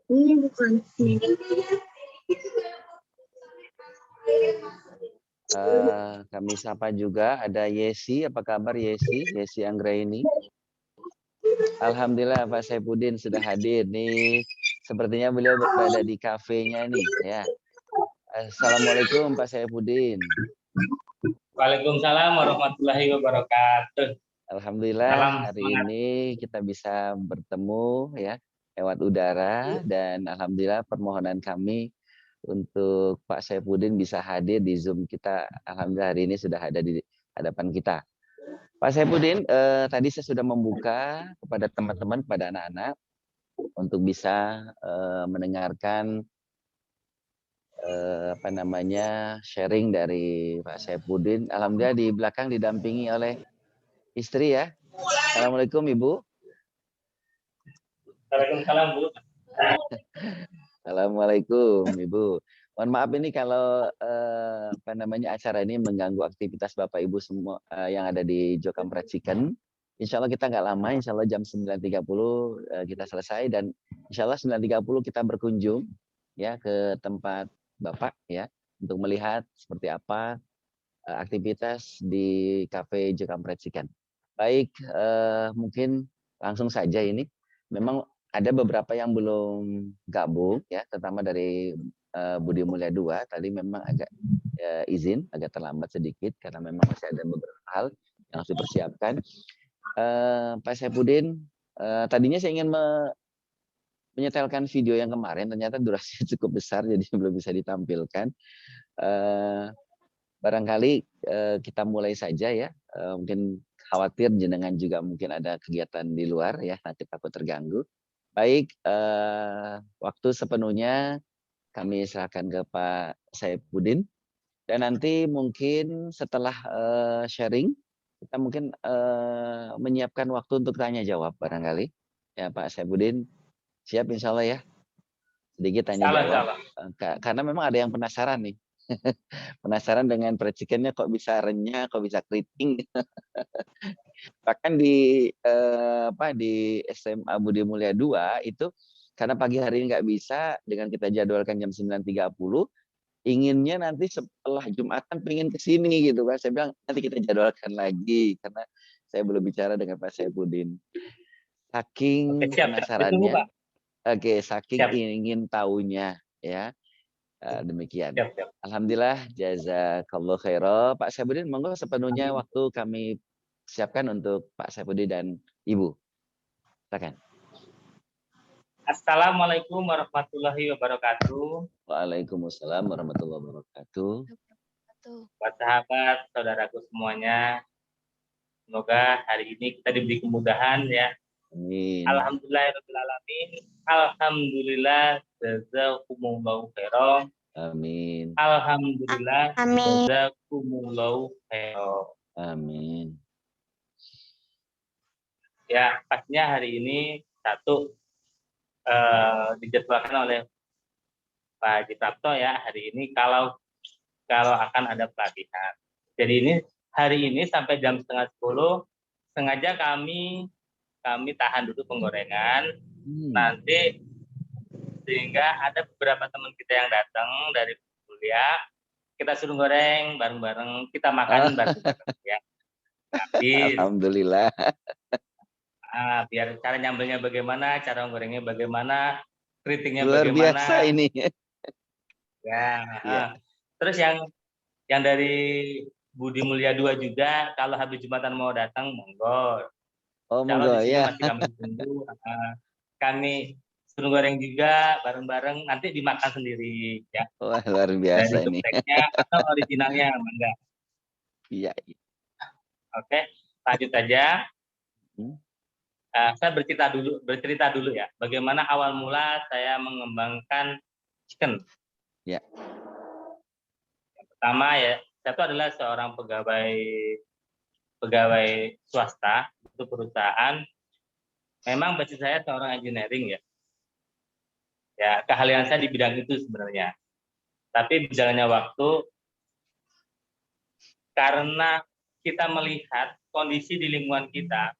Ini bukan sih. Kami sapa juga ada Yesi. Apa kabar Yesi? Yesi Anggraini. Alhamdulillah Pak Saipudin sudah hadir nih. Sepertinya beliau berada di kafenya nih ya. Assalamualaikum Pak Saipudin. Waalaikumsalam warahmatullahi wabarakatuh. Alhamdulillah hari ini kita bisa bertemu ya lewat udara dan alhamdulillah permohonan kami untuk Pak Saipudin bisa hadir di Zoom kita. Alhamdulillah hari ini sudah ada di hadapan kita. Pak Saipudin, tadi saya sudah membuka kepada teman-teman, kepada anak-anak untuk bisa mendengarkan sharing dari Pak Saipudin. Alhamdulillah di belakang didampingi oleh istri ya. Assalamualaikum Ibu. Waalaikumsalam Bu. Assalamualaikum Ibu. Mohon maaf ini kalau acara ini mengganggu aktivitas Bapak Ibu semua yang ada di Jokam Racikan. Insya Allah kita nggak lama, insya Allah jam 9.30 kita selesai dan insya Allah 9.30 kita berkunjung ya ke tempat Bapak ya untuk melihat seperti apa aktivitas di Cafe Jokam Racikan. Baik, mungkin langsung saja ini. Memang ada beberapa yang belum gabung ya, terutama dari Budi Mulia 2 tadi memang agak izin, agak terlambat sedikit karena memang masih ada beberapa hal yang harus dipersiapkan. Pak Saipudin, tadinya saya ingin menyetelkan video yang kemarin, ternyata durasinya cukup besar jadi belum bisa ditampilkan. Barangkali kita mulai saja ya, mungkin khawatir jenengan juga mungkin ada kegiatan di luar ya, nanti takut terganggu. Baik, waktu sepenuhnya kami serahkan ke Pak Saipudin dan nanti mungkin setelah sharing kita mungkin menyiapkan waktu untuk tanya jawab barangkali ya Pak Saipudin. Siap insya Allah ya, sedikit tanya jawab karena memang ada yang penasaran nih. Penasaran dengan percikannya kok bisa renyah, kok bisa keriting. Bahkan di SMA Budi Mulia 2 itu karena pagi hari ini nggak bisa, dengan kita jadwalkan jam 9.30, inginnya nanti setelah Jumatan pengen ke sini gitu kan. Saya bilang nanti kita jadwalkan lagi karena saya belum bicara dengan Pak Saipudin. Saking penasarannya. Oke, saking ingin tahunya ya. Demikian. Alhamdulillah, jazakallahu khairan. Pak Saipudin, monggo sepenuhnya waktu kami siapkan untuk Pak Saipudin dan Ibu. Silakan. Assalamualaikum warahmatullahi wabarakatuh. Waalaikumsalam warahmatullahi wabarakatuh. Buat sahabat, saudaraku semuanya, semoga hari ini kita diberi kemudahan ya. Amin. Alhamdulillahirrahmanirrahim. Alhamdulillah, jazakumullahu khairan. Amin. Alhamdulillah, jazakumullahu khairan. Amin. Ya, pastinya hari ini dijadwalkan oleh Pak Haji Prapto ya hari ini kalau akan ada pelatihan. Jadi ini hari ini sampai jam 9:30 sengaja kami tahan dulu penggorengan. Nanti sehingga ada beberapa teman kita yang datang dari kuliah, kita suruh goreng bareng-bareng, kita makan bareng-bareng ya. Alhamdulillah. Biar cara nyambelnya bagaimana, cara gorengnya bagaimana, keritingnya luar bagaimana. Biasa ini. Ya. Terus yang dari Budi Mulia 2 juga, kalau habis Jumatan mau datang, monggo. Oh, monggo ya. Masih kami tunggu. Kami suruh goreng juga bareng-bareng, nanti dimakan sendiri ya. Wah, luar biasa dari ini. Atau originalnya, mangga. Iya. Oke, lanjut aja. Saya bercerita dulu ya, bagaimana awal mula saya mengembangkan chicken. Ya. Yang pertama ya, saya itu adalah seorang pegawai swasta itu perusahaan. Memang basis saya seorang engineering ya. Ya, keahlian saya di bidang itu sebenarnya. Tapi berjalannya waktu, karena kita melihat kondisi di lingkungan kita,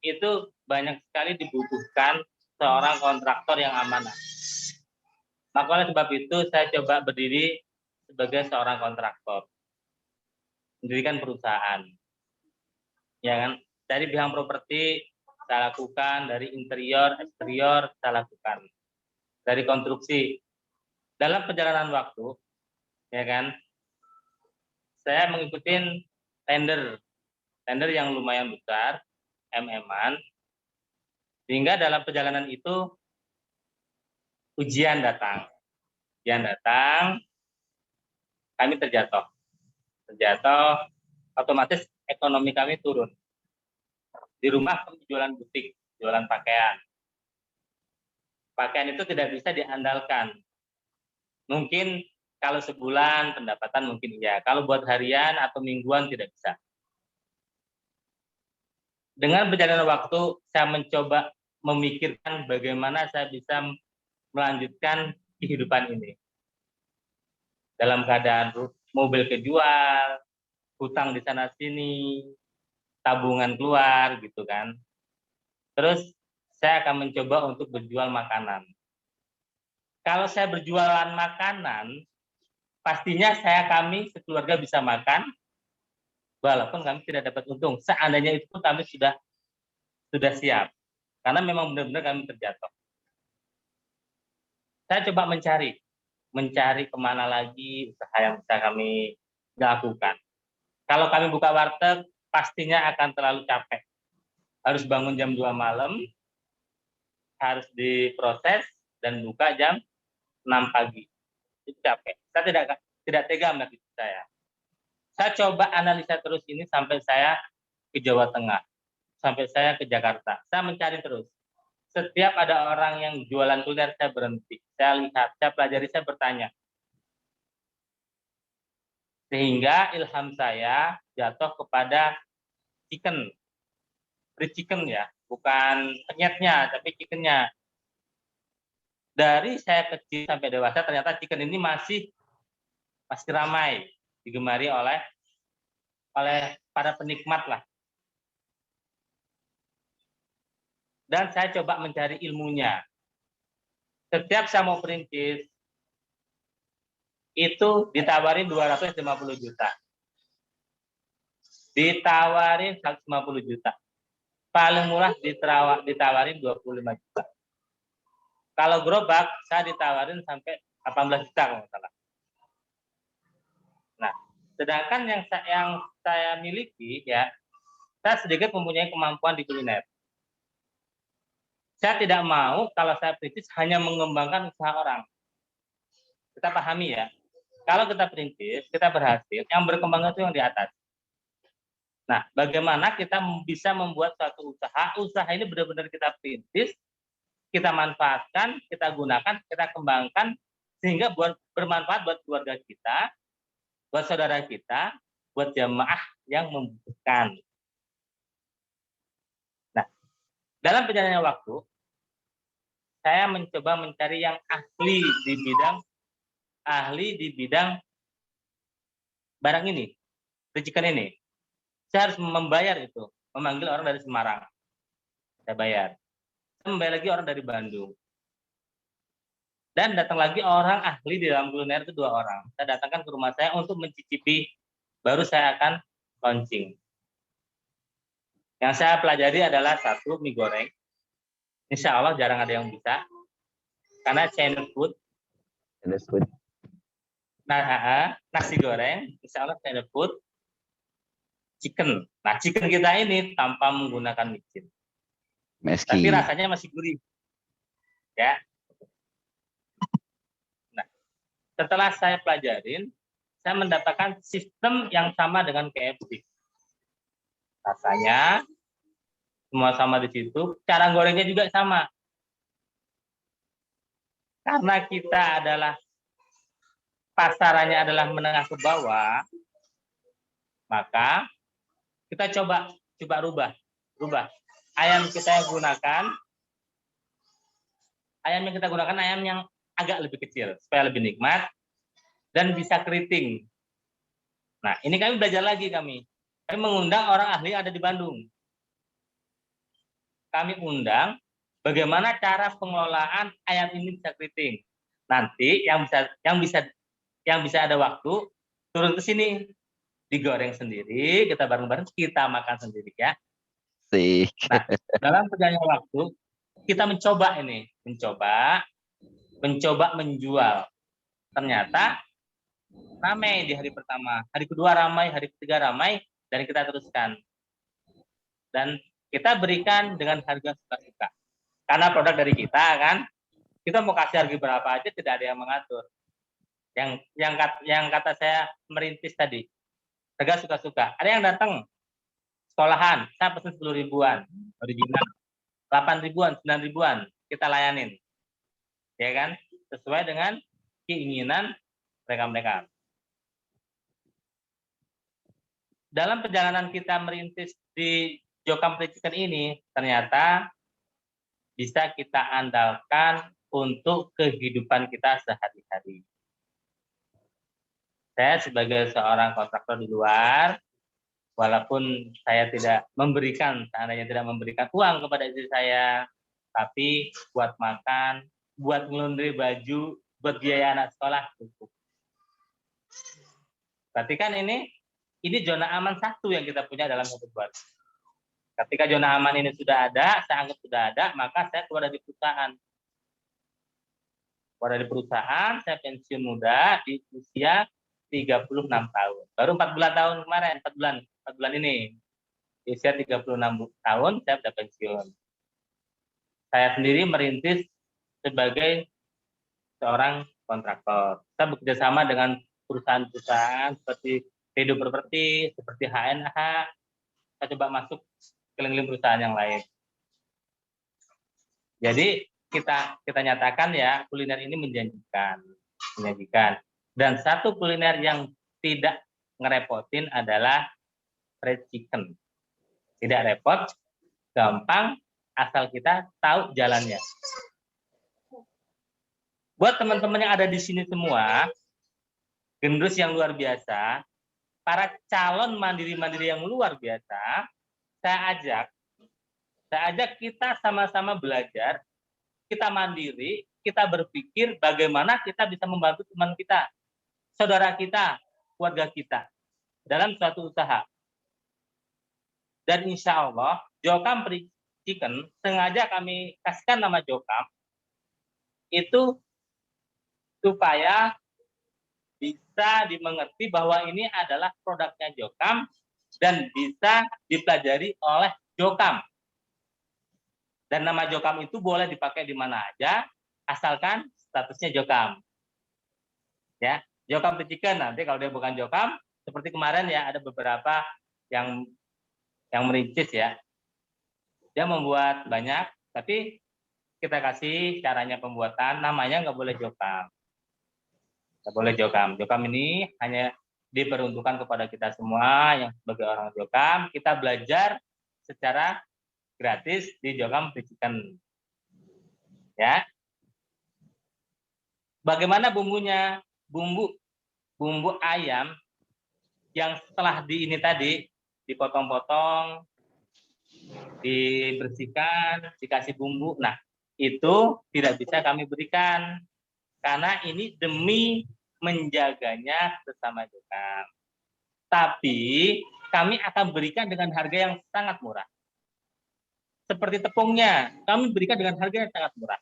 itu banyak sekali dibutuhkan seorang kontraktor yang amanah. Maka oleh sebab itu saya coba berdiri sebagai seorang kontraktor, mendirikan perusahaan, ya kan? Dari bidang properti saya lakukan, dari interior, eksterior saya lakukan, dari konstruksi. Dalam perjalanan waktu, ya kan, saya mengikuti tender yang lumayan besar, MM-an, sehingga dalam perjalanan itu ujian datang, kami terjatuh, otomatis ekonomi kami turun. Di rumah kami jualan butik, jualan pakaian. Pakaian itu tidak bisa diandalkan. Mungkin kalau sebulan pendapatan mungkin iya, kalau buat harian atau mingguan tidak bisa. Dengan berjalannya waktu, saya mencoba memikirkan bagaimana saya bisa melanjutkan kehidupan ini. Dalam keadaan mobil kejual, hutang di sana sini, tabungan keluar gitu kan. Terus saya akan mencoba untuk berjual makanan. Kalau saya berjualan makanan, pastinya kami sekeluarga bisa makan, walaupun kami tidak dapat untung. Seandainya itu pun kami sudah siap, karena memang benar-benar kami terjatuh. Saya coba mencari kemana lagi usaha yang bisa kami lakukan. Kalau kami buka warteg, pastinya akan terlalu capek. Harus bangun jam 2 malam, harus diproses, dan buka jam 6 pagi. Itu capek. Saya tidak tega melihat itu saya. Saya coba analisa terus ini sampai saya ke Jawa Tengah, sampai saya ke Jakarta. Saya mencari terus. Setiap ada orang yang jualan kuliner, saya berhenti. Saya lihat, saya pelajari, saya bertanya. Sehingga ilham saya jatuh kepada chicken. Free chicken ya, bukan penyetnya, tapi chickennya. Dari saya kecil sampai dewasa, ternyata chicken ini masih ramai, digemari oleh para penikmat lah. Dan saya coba mencari ilmunya. Setiap saya mau perintis, itu ditawarin 250 juta. Ditawarin 150 juta. Paling murah ditawarin 25 juta. Kalau gerobak, saya ditawarin sampai 18 juta kalau nggak salah. Nah, sedangkan yang saya miliki, ya, saya sedikit mempunyai kemampuan di kuliner. Saya tidak mau kalau saya perintis hanya mengembangkan usaha orang. Kita pahami ya, kalau kita perintis, kita berhasil, yang berkembang itu yang di atas. Nah, bagaimana kita bisa membuat suatu usaha ini benar-benar kita perintis, kita manfaatkan, kita gunakan, kita kembangkan, sehingga bermanfaat buat keluarga kita, buat saudara kita, buat jamaah yang membutuhkan. Nah, dalam perjalanan waktu, saya mencoba mencari yang ahli di bidang barang ini, racikan ini. Saya harus membayar itu, memanggil orang dari Semarang. Saya bayar. Saya membayar lagi orang dari Bandung. Dan datang lagi orang ahli di dalam kuliner itu 2 orang. Saya datangkan ke rumah saya untuk mencicipi, baru saya akan launching. Yang saya pelajari adalah 1, mie goreng. Insya Allah jarang ada yang bisa. Karena Chinese food. Nah, nasi goreng, insya Allah Chinese food. Chicken. Nah, chicken kita ini tanpa menggunakan micin. Tapi rasanya masih gurih. Ya. Nah, setelah saya pelajarin, saya mendapatkan sistem yang sama dengan KFC. Rasanya semua sama di situ, cara gorengnya juga sama. Karena kita pasarannya adalah menengah ke bawah, maka kita coba rubah. Ayam yang kita gunakan ayam yang agak lebih kecil supaya lebih nikmat dan bisa keriting. Nah, ini kami belajar lagi kami mengundang orang ahli yang ada di Bandung. Kami undang bagaimana cara pengelolaan ayam ini bisa keriting. Nanti yang bisa ada waktu turun ke sini, digoreng sendiri, kita bareng-bareng, kita makan sendiri ya. Sih. Nah, dalam perjalanan waktu kita mencoba menjual. Ternyata ramai di hari pertama, hari kedua ramai, hari ketiga ramai, dan kita teruskan. Dan kita berikan dengan harga suka-suka. Karena produk dari kita kan, kita mau kasih harga berapa aja tidak ada yang mengatur. Yang kata saya merintis tadi, harga suka-suka. Ada yang datang sekolahan, saya pesen 10 ribuan, original 8 ribuan, 9 ribuan, kita layanin. Ya kan? Sesuai dengan keinginan mereka-mereka. Dalam perjalanan kita merintis di Jokam Fried Chicken ini, ternyata bisa kita andalkan untuk kehidupan kita sehari-hari. Saya sebagai seorang kontraktor di luar, walaupun saya seandainya tidak memberikan uang kepada istri saya, tapi buat makan, buat ngelundri baju, buat biaya anak sekolah cukup. Berarti kan ini zona aman satu yang kita punya dalam satu keluarga. Ketika zona aman ini sudah ada, saya anggap sudah ada, maka saya keluar dari perusahaan. Keluar dari perusahaan, saya pensiun muda di usia 36 tahun. Baru 4 tahun kemarin, 4 bulan ini. Di usia 36 tahun, saya sudah pensiun. Saya sendiri merintis sebagai seorang kontraktor. Saya bekerja sama dengan perusahaan-perusahaan seperti Rido Property, seperti HNH. Saya coba masuk ke link perusahaan yang lain. Jadi kita nyatakan ya, kuliner ini menjanjikan. Dan satu kuliner yang tidak ngerepotin adalah fried chicken. Tidak repot, gampang, asal kita tahu jalannya. Buat teman-teman yang ada di sini semua, gendrus yang luar biasa, para calon mandiri-mandiri yang luar biasa, saya ajak kita sama-sama belajar, kita mandiri, kita berpikir bagaimana kita bisa membantu teman kita, saudara kita, keluarga kita dalam suatu usaha. Dan insya Allah, Jokam Fried Chicken sengaja kami kasihkan nama Jokam itu supaya bisa dimengerti bahwa ini adalah produknya Jokam dan bisa dipelajari oleh Jokam. Dan nama Jokam itu boleh dipakai di mana aja, asalkan statusnya Jokam. Ya, Jokam Fried Chicken. Nanti kalau dia bukan Jokam, seperti kemarin ya ada beberapa yang merincis ya. Dia membuat banyak, tapi kita kasih caranya pembuatan, namanya nggak boleh Jokam. Nggak boleh Jokam. Jokam ini hanya diperuntukkan kepada kita semua yang sebagai orang Jokam. Kita belajar secara gratis di Jokam Fried Chicken. Ya. Bagaimana bumbunya? Bumbu ayam yang setelah dipotong-potong, dibersihkan, dikasih bumbu. Nah, itu tidak bisa kami berikan karena ini demi menjaganya sesama Jokam. Tapi kami akan berikan dengan harga yang sangat murah. Seperti tepungnya, kami berikan dengan harga yang sangat murah.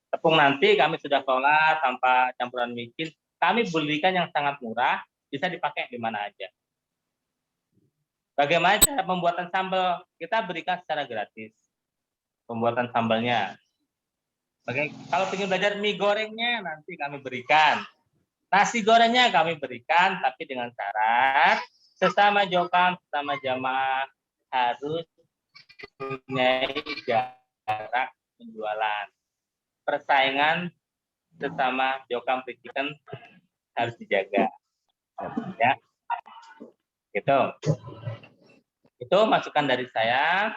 Tepung nanti kami sudah kelola tanpa campuran micin, kami berikan yang sangat murah, bisa dipakai di mana aja. Bagaimana cara pembuatan sambal? Kita berikan secara gratis. Pembuatan sambalnya. Kalau ingin belajar mie gorengnya, nanti kami berikan. Nasi gorengnya kami berikan, tapi dengan syarat sesama Jokam, sesama jamaah harus punya jarak penjualan. Persaingan sesama Jokam Fried Chicken harus dijaga. Ya. Itu masukan dari saya.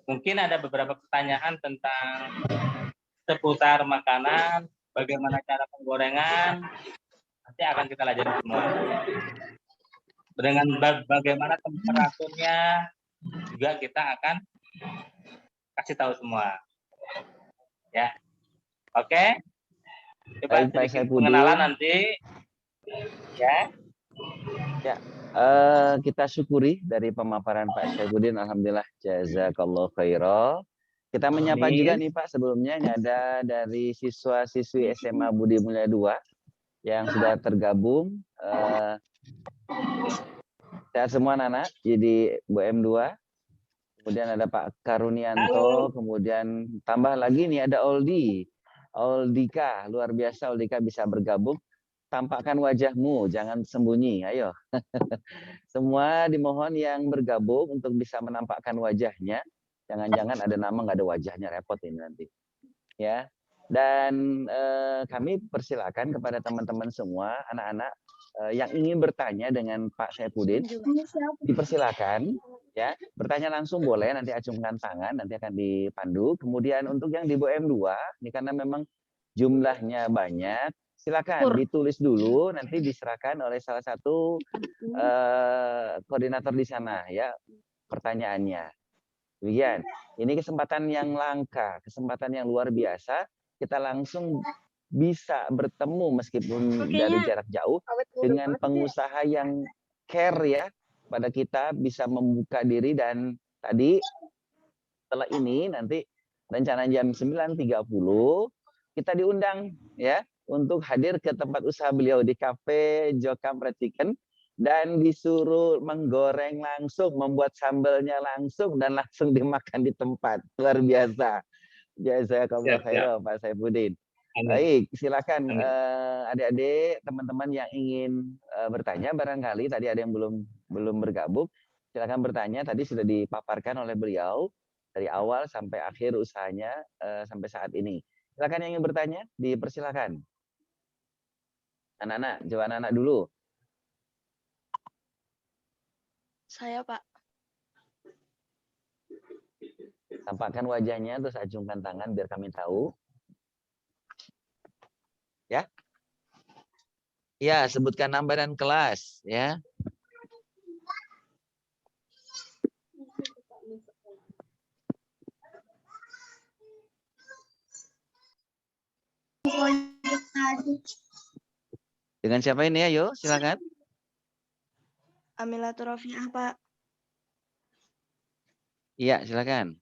Mungkin ada beberapa pertanyaan tentang seputar makanan, bagaimana cara penggorengan, nanti akan kita pelajari semua. Dengan bagaimana temperaturnya, juga kita akan kasih tahu semua. Ya, Oke? Coba Baik, Pak sedikit Saifuddin. pengenalan nanti. Ya. Ya, kita syukuri dari pemaparan Pak Saifuddin. Alhamdulillah, jazakallah khairah. Kita menyapa juga Amin. nih Pak, sebelumnya ini ada dari siswa-siswi SMA Budi Mulia 2 yang sudah tergabung. Sehat semua anak-anak, jadi Bu M2. Kemudian ada Pak Karunianto, Halo. kemudian tambah lagi nih ada Oldika, luar biasa Oldika bisa bergabung. Tampakkan wajahmu, jangan sembunyi, ayo. Semua dimohon yang bergabung untuk bisa menampakkan wajahnya. Jangan-jangan ada nama nggak ada wajahnya, repot ini nanti. Ya. Dan kami persilakan kepada teman-teman semua, anak-anak yang ingin bertanya dengan Pak Saifuddin, dipersilakan ya, bertanya langsung boleh, nanti acungkan tangan, nanti akan dipandu. Kemudian untuk yang di BM2, ini karena memang jumlahnya banyak, silakan ditulis dulu, nanti diserahkan oleh salah satu koordinator di sana ya pertanyaannya. Demikian. Ini kesempatan yang langka, kesempatan yang luar biasa. Kita langsung bisa bertemu meskipun dari jarak jauh dengan pengusaha yang care ya pada kita, bisa membuka diri. Dan tadi setelah ini nanti rencana jam 9.30 kita diundang ya untuk hadir ke tempat usaha beliau di Cafe Jokam Fried Chicken dan disuruh menggoreng langsung, membuat sambalnya langsung dan langsung dimakan di tempat. Luar biasa. Jazakallah khairan Pak Saifuddin. Baik, silakan adik-adik, teman-teman yang ingin bertanya, barangkali tadi ada yang belum bergabung, silakan bertanya. Tadi sudah dipaparkan oleh beliau dari awal sampai akhir usahanya sampai saat ini. Silakan yang ingin bertanya, dipersilakan. Anak-anak, coba anak-anak dulu. Saya, Pak. Tampakkan wajahnya, terus acungkan tangan biar kami tahu. Ya. Ya, sebutkan nama dan kelas, ya. Dengan siapa ini? Ayo, silakan. Amilatul Rofiah, Pak. Iya, silakan.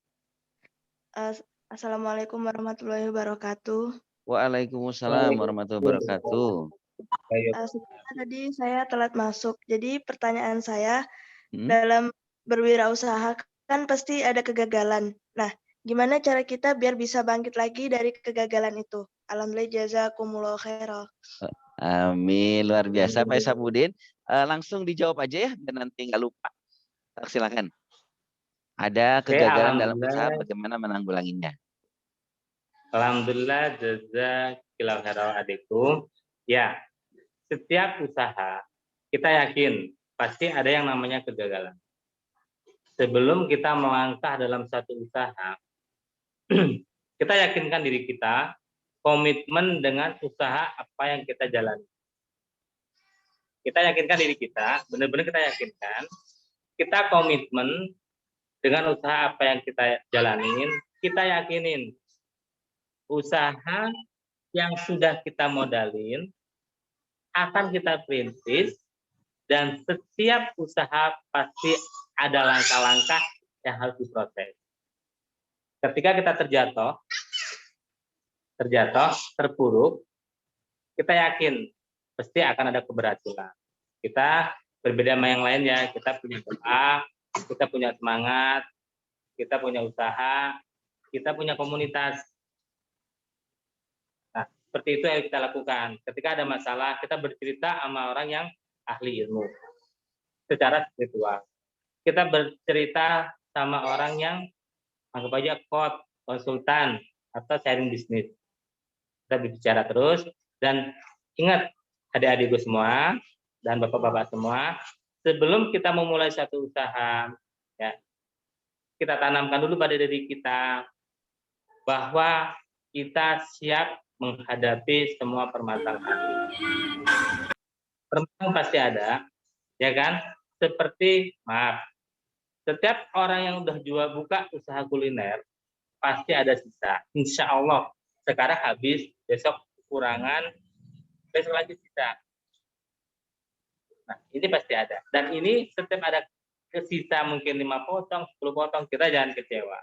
Assalamualaikum warahmatullahi wabarakatuh. Waalaikumsalam warahmatullahi wabarakatuh. Tadi saya telat masuk. Jadi pertanyaan saya, dalam berwirausaha kan pasti ada kegagalan. Nah, gimana cara kita biar bisa bangkit lagi dari kegagalan itu? Alhamdulillah, jazakumullah khairan. Amin, luar biasa Pak Saifuddin. Langsung dijawab aja ya, biar nanti nggak lupa. Silakan. Ada kegagalan dalam usaha, bagaimana menanggulanginya? Alhamdulillah, jazakallahu khairan adikku. Ya, setiap usaha kita yakin pasti ada yang namanya kegagalan. Sebelum kita melangkah dalam satu usaha, kita yakinkan diri kita, komitmen dengan usaha apa yang kita jalani. Kita yakinkan diri kita, benar-benar kita yakinkan, kita komitmen dengan usaha apa yang kita jalanin, kita yakinin usaha yang sudah kita modalin akan kita perintis, dan setiap usaha pasti ada langkah-langkah yang harus diproses. Ketika kita terjatuh, terpuruk, kita yakin pasti akan ada keberhasilan. Kita berbeda sama yang lain ya, kita punya doa, kita punya semangat, kita punya usaha, kita punya komunitas. Nah, seperti itu yang kita lakukan. Ketika ada masalah, kita bercerita sama orang yang ahli ilmu secara spiritual. Kita bercerita sama orang yang anggap aja coach, konsultan, atau sharing bisnis. Kita bicara terus, dan ingat adik-adikku semua dan bapak-bapak semua, sebelum kita memulai satu usaha, ya, kita tanamkan dulu pada diri kita bahwa kita siap menghadapi semua permasalahan. Permasalahan pasti ada, ya kan? Seperti, maaf, setiap orang yang udah buka usaha kuliner pasti ada sisa. Insya Allah sekarang habis, besok kekurangan, besok lagi sisa. Nah, ini pasti ada. Dan ini setiap ada sisa mungkin 5 potong, 10 potong, kita jangan kecewa.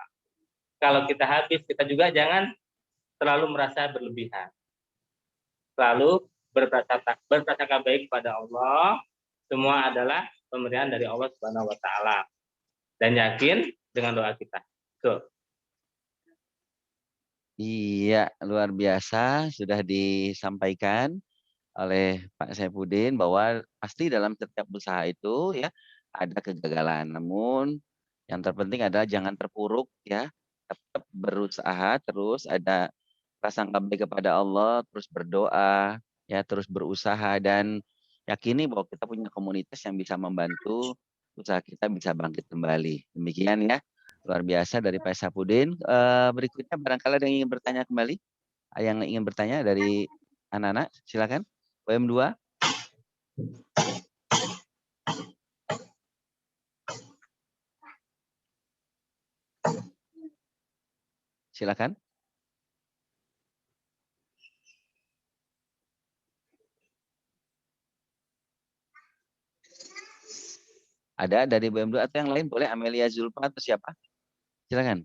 Kalau kita habis, kita juga jangan terlalu merasa berlebihan. Selalu berprasangka baik kepada Allah. Semua adalah pemberian dari Allah Subhanahu wa taala. Dan yakin dengan doa kita. Tuh. Iya, luar biasa sudah disampaikan oleh Pak Saifuddin bahwa pasti dalam setiap usaha itu ya ada kegagalan. Namun yang terpenting adalah jangan terpuruk ya, tetap berusaha terus, ada prasangka baik kepada Allah, terus berdoa, ya terus berusaha dan yakini bahwa kita punya komunitas yang bisa membantu usaha kita bisa bangkit kembali. Demikian ya, luar biasa dari Pak Saifuddin. Berikutnya barangkali ada yang ingin bertanya kembali, yang ingin bertanya dari anak-anak, silakan. WM2. Silakan. Ada dari BM2 atau yang lain boleh, Amelia Zulfa atau siapa? Silakan.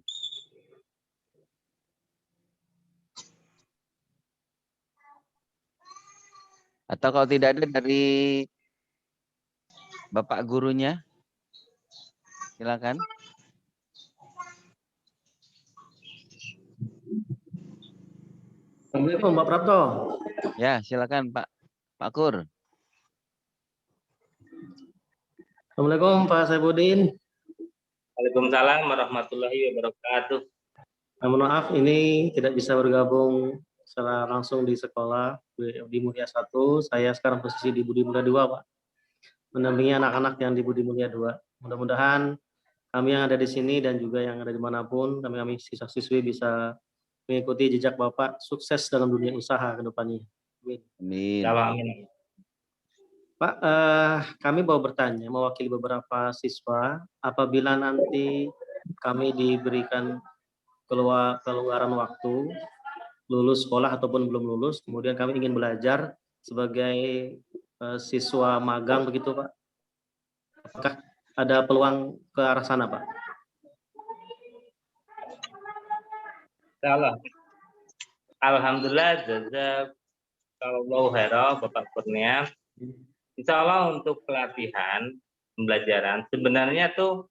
Atau kalau tidak ada dari Bapak gurunya, silakan. Assalamualaikum Pak Prapto. Ya, silakan Pak Kur. Assalamualaikum Pak Saifuddin. Waalaikumsalam warahmatullahi wabarakatuh. Mohon maaf ini tidak bisa bergabung secara langsung di sekolah di Mulia 1. Saya sekarang posisi di Budi Mulia 2, Pak. Mendampingi anak-anak yang di Budi Mulia 2. Mudah-mudahan kami yang ada di sini dan juga yang ada dimanapun, kami siswa-siswi bisa mengikuti jejak Bapak, sukses dalam dunia usaha ke depannya. Amin. Amin. Pak, kami mau bertanya, mewakili beberapa siswa, apabila nanti kami diberikan keluaran waktu, lulus sekolah ataupun belum lulus, kemudian kami ingin belajar sebagai siswa magang begitu Pak. Apakah ada peluang ke arah sana Pak? Alhamdulillah, jazakallahu khairan Bapak Kurnia. Insya Allah untuk pelatihan pembelajaran sebenarnya tuh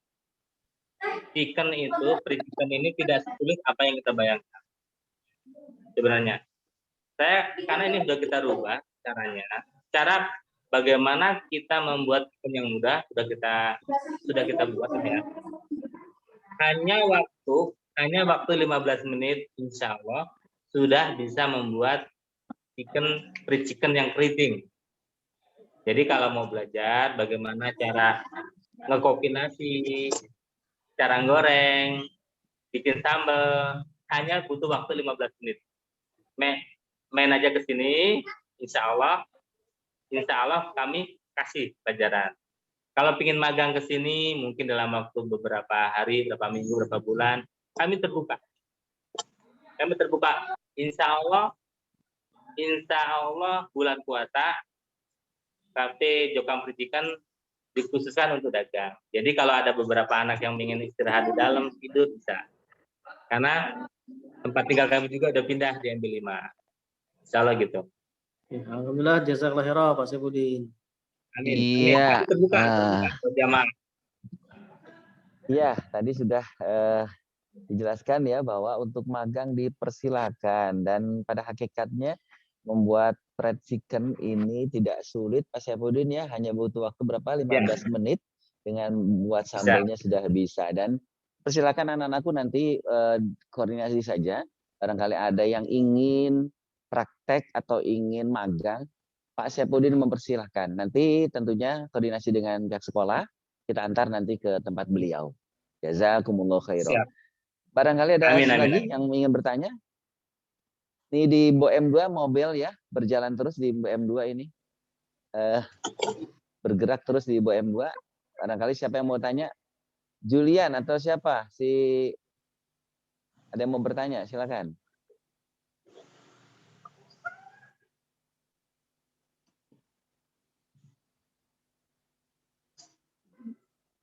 chicken ini tidak sulit apa yang kita bayangkan. Sebenarnya, karena ini sudah kita rubah caranya. Cara bagaimana kita membuat chicken yang mudah sudah kita buat ya. Hanya waktu 15 menit, insya Allah sudah bisa membuat free chicken yang keriting. Jadi kalau mau belajar bagaimana cara ngekopi nasi, cara goreng, bikin sambal, hanya butuh waktu 15 menit. Main aja ke sini, insya Allah kami kasih pelajaran. Kalau ingin magang ke sini, mungkin dalam waktu beberapa hari, beberapa minggu, beberapa bulan, kami terbuka. Insya Allah bulan puasa, kafe Jokam Pendidikan dikhususkan untuk dagang. Jadi kalau ada beberapa anak yang ingin istirahat di dalam, tidur bisa. Karena tempat tinggal kami juga udah pindah di MB5. Insya Allah gitu. Ya, alhamdulillah, jazakallahu khairan Pak Saifuddin. Amin. Iya. Terbuka. Iya, tadi sudah dijelaskan ya bahwa untuk magang dipersilakan dan pada hakikatnya membuat fried chicken ini tidak sulit Pak Saifuddin ya, hanya butuh waktu berapa 15 menit dengan buat sambelnya sudah bisa. Dan persilakan anak-anakku nanti koordinasi saja, barangkali ada yang ingin praktek atau ingin magang, Pak Saifuddin mempersilahkan. Nanti tentunya koordinasi dengan pihak sekolah, kita antar nanti ke tempat beliau. Jazakumullah khairan. Barangkali ada lagi yang ingin bertanya? Ini di BOM2 mobil ya, berjalan terus di BOM2 ini. Bergerak terus di BOM2. Barangkali siapa yang mau tanya? Julian atau siapa? Ada yang mau bertanya, silakan.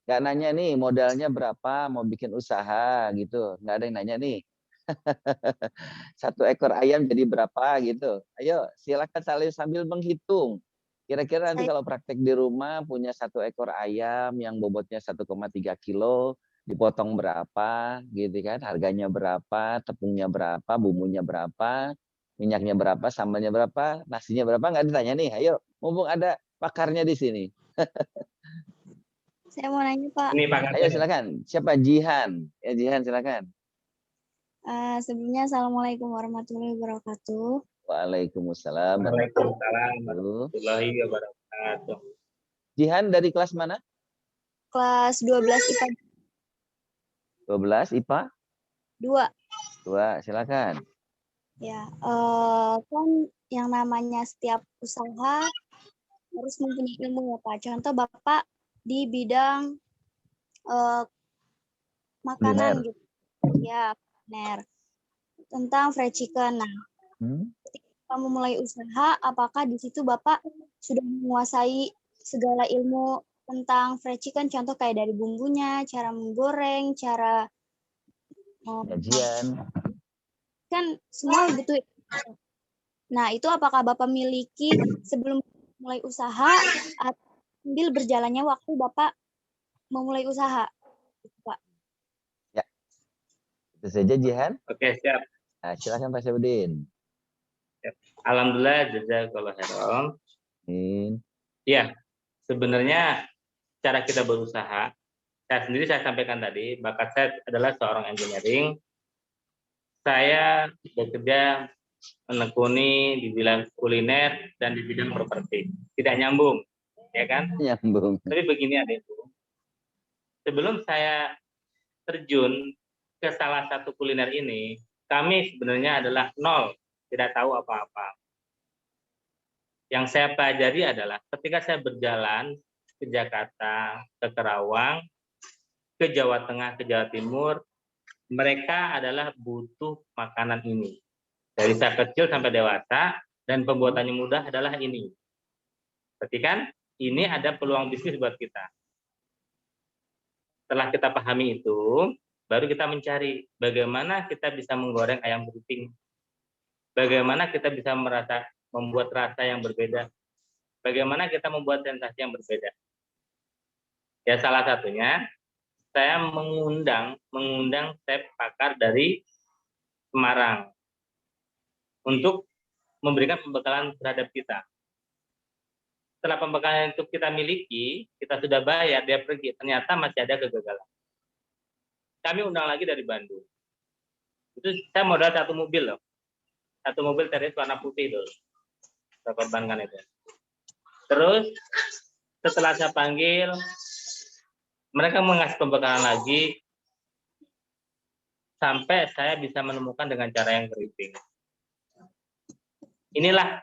Nggak nanya nih modalnya berapa, mau bikin usaha gitu. Nggak ada yang nanya nih. 1 ekor ayam jadi berapa gitu. Ayo silakan sambil menghitung. Kira-kira nanti Saya kalau praktek di rumah punya 1 ekor ayam yang bobotnya 1,3 kilo, dipotong berapa gitu kan, harganya berapa, tepungnya berapa, bumbunya berapa, minyaknya berapa, sambalnya berapa, nasinya berapa, nggak ditanya nih. Ayo, mumpung ada pakarnya di sini. Saya mau nanya Pak, Ini Pak Ayo Kapten. silakan. Siapa? Jihan. Ya Jihan silakan. sebelumnya Assalamualaikum warahmatullahi wabarakatuh. Waalaikumsalam Waalaikumsalam warahmatullahi. warahmatullahi wabarakatuh. Jihan dari kelas mana? Kelas 12 IPA 12 IPA 2. 2, silakan. Ya, kan yang namanya setiap usaha harus mempunyai ilmu ya Pak. Contoh Bapak di bidang makanan Kuliner. gitu. Ya, kuliner. Tentang fried chicken. Nah, ketika memulai usaha, apakah di situ Bapak sudah menguasai segala ilmu tentang fried chicken, contoh kayak dari bumbunya, cara menggoreng, cara Kajian. kan semua butuh. Nah, itu apakah Bapak miliki sebelum mulai usaha atau sambil berjalannya waktu Bapak memulai usaha, Pak? Ya, itu saja Jihan. Oke, siap. Nah, silakan Pak Syabudin. Alhamdulillah, jazakallahu khairan. Ya, sebenarnya cara kita berusaha, saya sendiri saya sampaikan tadi, bakat saya adalah seorang engineering. Saya bekerja menekuni di bidang kuliner dan di bidang properti. Tidak nyambung, ya kan? Nyambung. Tapi begini adikku, sebelum saya terjun ke salah satu kuliner ini, kami sebenarnya adalah nol, tidak tahu apa-apa. Yang saya pelajari adalah ketika saya berjalan ke Jakarta, ke Karawang, ke Jawa Tengah, ke Jawa Timur, mereka adalah butuh makanan ini. Dari saya kecil sampai dewasa, dan pembuatannya mudah adalah ini. Berarti kan ini ada peluang bisnis buat kita. Setelah kita pahami itu, baru kita mencari bagaimana kita bisa menggoreng ayam beruting. Bagaimana kita bisa membuat rasa yang berbeda. Bagaimana kita membuat sensasi yang berbeda. Ya salah satunya, saya mengundang chef pakar dari Semarang untuk memberikan pembekalan terhadap kita. Setelah pembekalan itu kita miliki, kita sudah bayar, dia pergi, ternyata masih ada kegagalan. Kami undang lagi dari Bandung. Itu saya modal 1 mobil loh. 1 mobil Terios warna putih itu. Saya korbankan itu. Terus setelah saya panggil, mereka mengasih pembekalan lagi sampai saya bisa menemukan dengan cara yang keriting. Inilah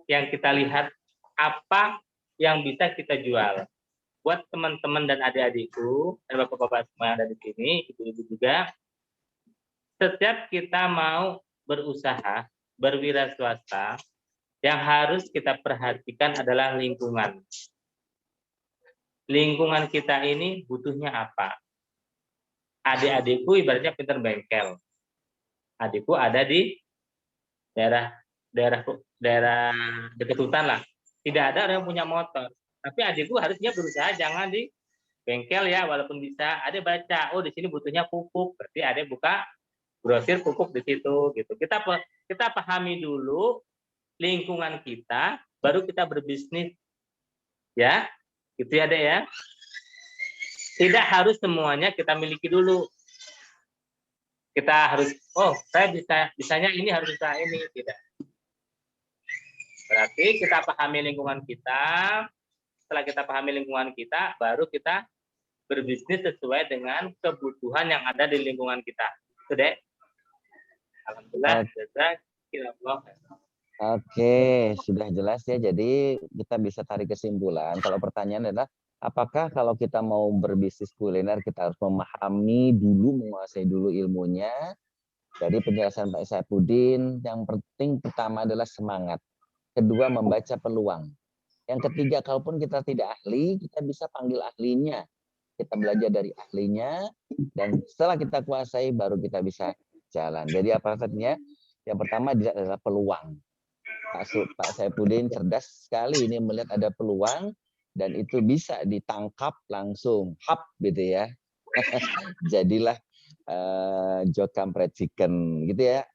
yang kita lihat apa yang bisa kita jual. Buat teman-teman dan adik-adikku, dan bapak-bapak semua yang ada di sini, ibu-ibu juga, setiap kita mau berusaha, berwira swasta, yang harus kita perhatikan adalah lingkungan. Lingkungan kita ini butuhnya apa? Adik-adikku ibaratnya pinter bengkel. Adikku ada di daerah dekat hutan lah. Tidak ada orang yang punya motor. Tapi adikku harusnya berusaha jangan di bengkel ya, walaupun bisa. Ada baca, oh di sini butuhnya pupuk, berarti ada buka grosir pupuk di situ gitu. Kita pahami dulu lingkungan kita, baru kita berbisnis. Ya, gitu ya Dek ya. Tidak harus semuanya kita miliki dulu. Kita harus, oh saya bisanya ini harus bisa ini, tidak. Berarti kita pahami lingkungan kita. Setelah kita pahami lingkungan kita, baru kita berbisnis sesuai dengan kebutuhan yang ada di lingkungan kita. Itu Dek. Alhamdulillah. Oke, sudah jelas ya. Jadi kita bisa tarik kesimpulan. Kalau pertanyaan adalah, apakah kalau kita mau berbisnis kuliner, kita harus memahami dulu, menguasai dulu ilmunya. Dari penjelasan Pak Saifuddin, yang penting pertama adalah semangat. Kedua, membaca peluang. Yang ketiga, kalaupun kita tidak ahli, kita bisa panggil ahlinya. kita belajar dari ahlinya, dan setelah kita kuasai baru kita bisa jalan. Jadi apa artinya? Yang pertama adalah peluang. Pak Saifuddin cerdas sekali ini melihat ada peluang dan itu bisa ditangkap langsung, hap gitu ya. Jadilah Jokam Fried Chicken gitu ya,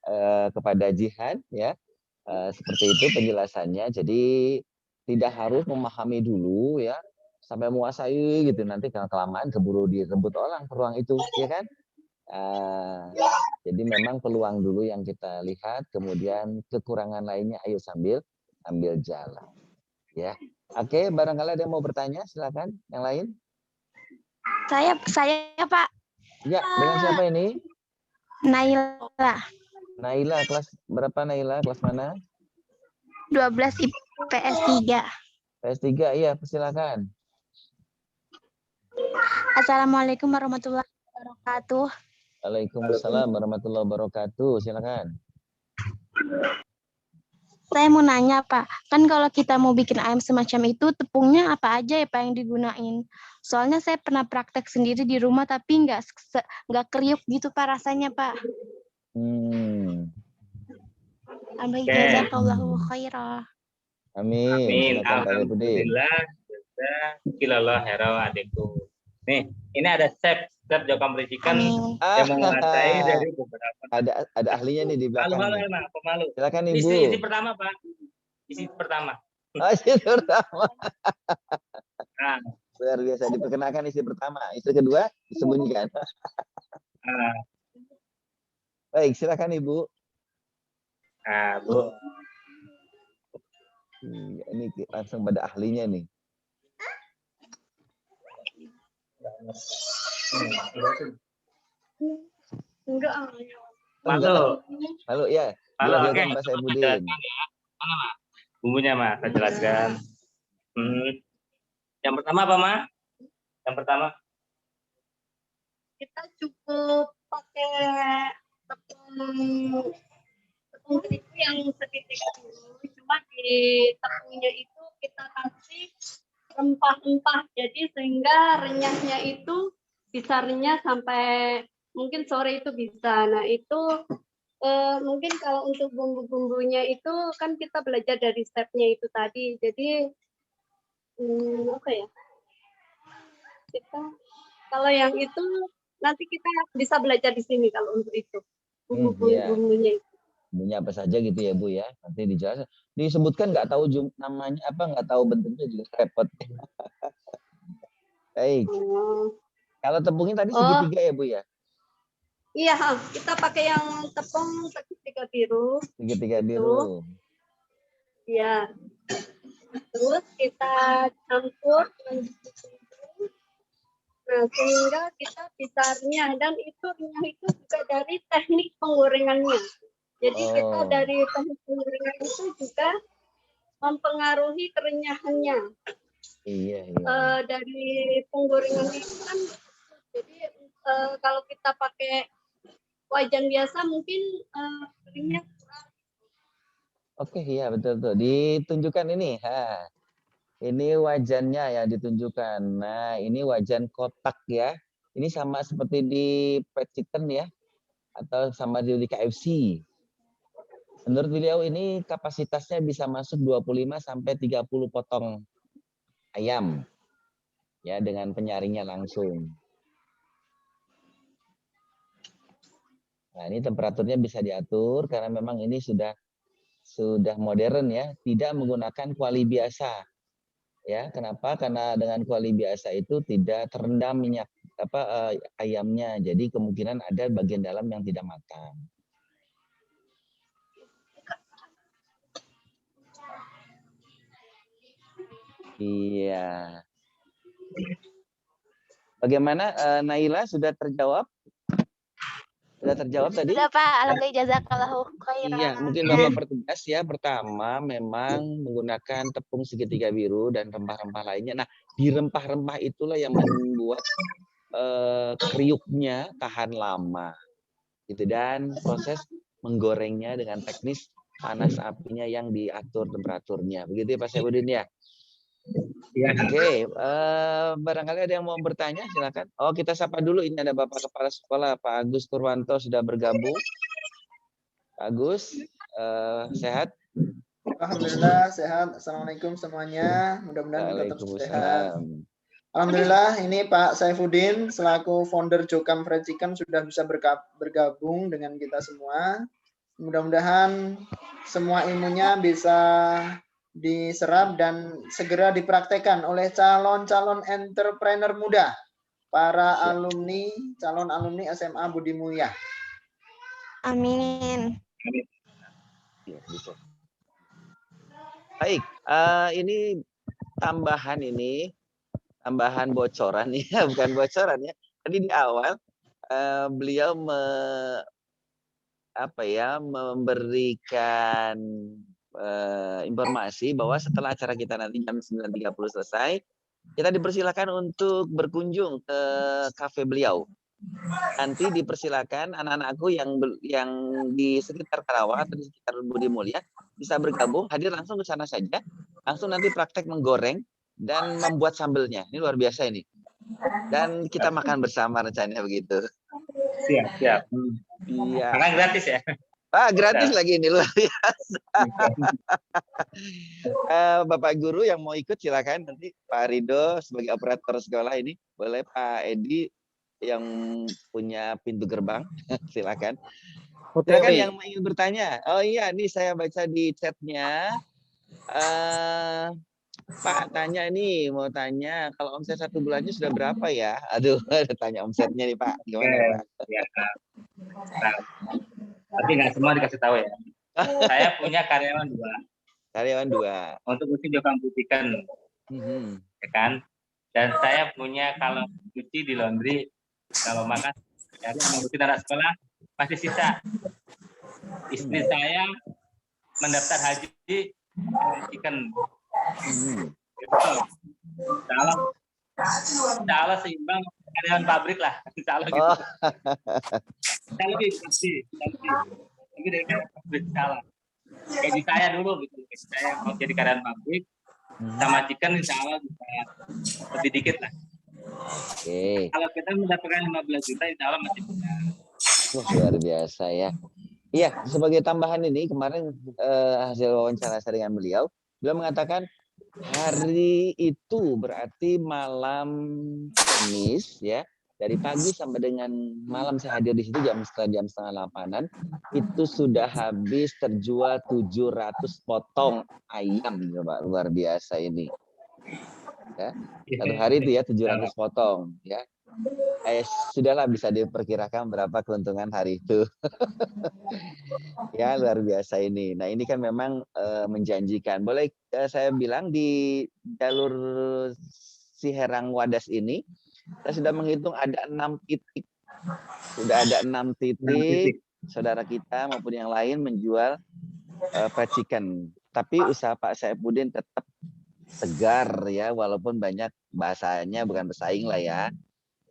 kepada Jihan ya. Seperti itu penjelasannya. Jadi tidak harus memahami dulu ya sampai menguasai gitu, nanti kelamaan keburu direbut orang peluang itu, ya kan? Jadi memang peluang dulu yang kita lihat, kemudian kekurangan lainnya ayo sambil jalan. Ya. Oke, barangkali ada yang mau bertanya, silakan. Yang lain? Saya Pak. Ya, dengan siapa ini? Naila. Naila, kelas berapa Naila? Kelas mana? 12 IPS 3. PS 3, iya, silakan. Assalamualaikum warahmatullahi wabarakatuh. Waalaikumsalam warahmatullahi wabarakatuh. Silakan. Saya mau nanya, Pak. Kan kalau kita mau bikin ayam semacam itu, tepungnya apa aja ya, Pak, yang digunain? Soalnya saya pernah praktek sendiri di rumah, tapi nggak kriuk gitu, Pak, rasanya, Pak. Jazakallahu khairan. Amin. Alhamdulillah. Jazakallah khairan adikku. Nih, ini ada chef Jokam Fried Chicken yang menguasai dari beberapa. Ada ahlinya nih di belakang. Malu emang, pemalu. Silakan Ibu. Isi pertama, Pak. Isi pertama. Isi pertama. Nah. Luar biasa, diperkenalkan isi pertama. Isi kedua disembunyikan. Baik, silakan Ibu. Nah, Bu. Ini langsung pada ahlinya nih. Enggak. Halo ya. Halo, oke. Pak Saifuddin. Mana, Ma? Bumbunya, Ma, saya jelaskan. Yang pertama apa, Ma? Yang pertama? Kita cukup pakai tepung terigu yang setitik dulu. Cuma di tepungnya itu kita kasih rempah-rempah, jadi sehingga renyahnya itu bisa renyah sampai mungkin sore itu bisa. Nah itu mungkin kalau untuk bumbu-bumbunya itu kan kita belajar dari stepnya itu tadi. Jadi apa ya? Kita kalau yang itu nanti kita bisa belajar di sini kalau untuk itu bumbu-bumbunya itu. Bumbunya apa saja gitu ya Bu ya, nanti dijelaskan. Disebutkan nggak tahu namanya apa, nggak tahu bentuknya juga repot. Baik. Kalau tepungnya tadi segitiga ya Bu ya? Iya, kita pakai yang tepung segitiga biru. Segitiga biru. Iya. Terus kita campur dengan nah, sehingga kita bisa renyah, dan itu renyah itu juga dari teknik penggorengannya. Jadi kita dari teknik penggorengan itu juga mempengaruhi kerenyahannya. Iya. Dari penggorengan itu kan, jadi kalau kita pakai wajan biasa mungkin keringnya kurang. Oke, iya betul tuh. Ditunjukkan ini. Ini wajannya ya ditunjukkan. Nah, ini wajan kotak ya. Ini sama seperti di Fried Chicken ya, atau sama di KFC. Menurut beliau ini kapasitasnya bisa masuk 25 sampai 30 potong ayam. Ya, dengan penyaringnya langsung. Nah, ini temperaturnya bisa diatur karena memang ini sudah modern ya, tidak menggunakan kuali biasa. Ya, kenapa? Karena dengan kuali biasa itu tidak terendam minyak ayamnya. Jadi kemungkinan ada bagian dalam yang tidak matang. Iya. Bagaimana Naila, sudah terjawab? Sudah terjawab tadi? Sudah Pak, alhamdulillah jazakallahu khairan. Iya, mungkin Bapak pertegas ya. Pertama, memang menggunakan tepung segitiga biru dan rempah-rempah lainnya. Nah, di rempah-rempah itulah yang membuat kriuknya tahan lama. Gitu. Dan proses menggorengnya dengan teknis panas apinya yang diatur temperaturnya. Begitu ya Pak Saifuddin ya? Ya. Oke, barangkali ada yang mau bertanya, silakan. Oh, kita sapa dulu. Ini ada Bapak Kepala Sekolah, Pak Agus Purwanto sudah bergabung. Pak Agus, sehat? Alhamdulillah sehat. Assalamualaikum semuanya. Mudah-mudahan tetap sehat. Waalaikumsalam. Alhamdulillah ini Pak Saifuddin selaku founder Jokam Fried Chicken sudah bisa bergabung dengan kita semua. Mudah-mudahan semua ilmunya bisa diserap dan segera dipraktekkan oleh calon-calon entrepreneur muda, para alumni, calon alumni SMA Budi Mulia. Amin. Ya, bisa. Baik, ini tambahan bocoran ya, bukan bocoran ya. Tadi di awal beliau memberikan informasi bahwa setelah acara kita nanti jam 9.30 selesai, kita dipersilakan untuk berkunjung ke kafe beliau. Nanti dipersilakan anak-anakku yang di sekitar Karawang atau di sekitar Budi Mulia bisa bergabung, hadir langsung ke sana saja, langsung nanti praktek menggoreng dan membuat sambelnya. Ini luar biasa ini. Dan kita makan bersama rencananya begitu. Siap. Iya. Karena gratis ya. Gratis lagi ini, luar biasa. Bapak guru yang mau ikut silakan, nanti Pak Rido sebagai operator sekolah ini, boleh Pak Edi yang punya pintu gerbang, silakan. Silakan yang ingin bertanya. Oh iya, ini saya baca di chatnya. Pak mau tanya kalau omset 1 bulannya sudah berapa ya? Aduh, ada tanya omsetnya nih Pak. Gimana Pak? Ya. Tapi nggak semua dikasih tahu ya. Saya punya karyawan 2. Karyawan 2. Untuk cuci Jokam Chicken. Ya kan? Dan saya punya kalau cuci di laundry, kalau makan dari mengurusi anak sekolah masih sisa. Istri saya mendaftar haji chicken. Insya Allah seimbang karyawan pabrik lah. Insya Allah gitu. Kita lebih tapi dari karyawan pabrik salah. Gaji saya dulu gitu. Gaji saya mau jadi karyawan pabrik sama chicken insya Allah bisa lebih dikit lah. Oke. Kalau kita mendapatkan 15 juta insya Allah masih bisa. Wah, luar biasa ya. Iya, sebagai tambahan ini kemarin hasil wawancara saya dengan beliau mengatakan hari itu berarti malam Kamis ya, dari pagi sampai dengan malam saya hadir di situ jam setengah 8-an itu sudah habis terjual 700 potong ayam ya Pak, luar biasa ini. Ya, satu hari itu ya 700 potong ya. Sudahlah bisa diperkirakan berapa keuntungan hari itu. Ya, luar biasa ini. Nah, ini kan memang menjanjikan. Boleh saya bilang di jalur Ciherang Wadas ini, saya sudah menghitung ada 6 titik. Sudah ada 6 titik saudara kita maupun yang lain menjual fried chicken. Tapi usaha Pak Saifuddin tetap tegar ya, walaupun banyak bahasanya bukan bersaing lah ya.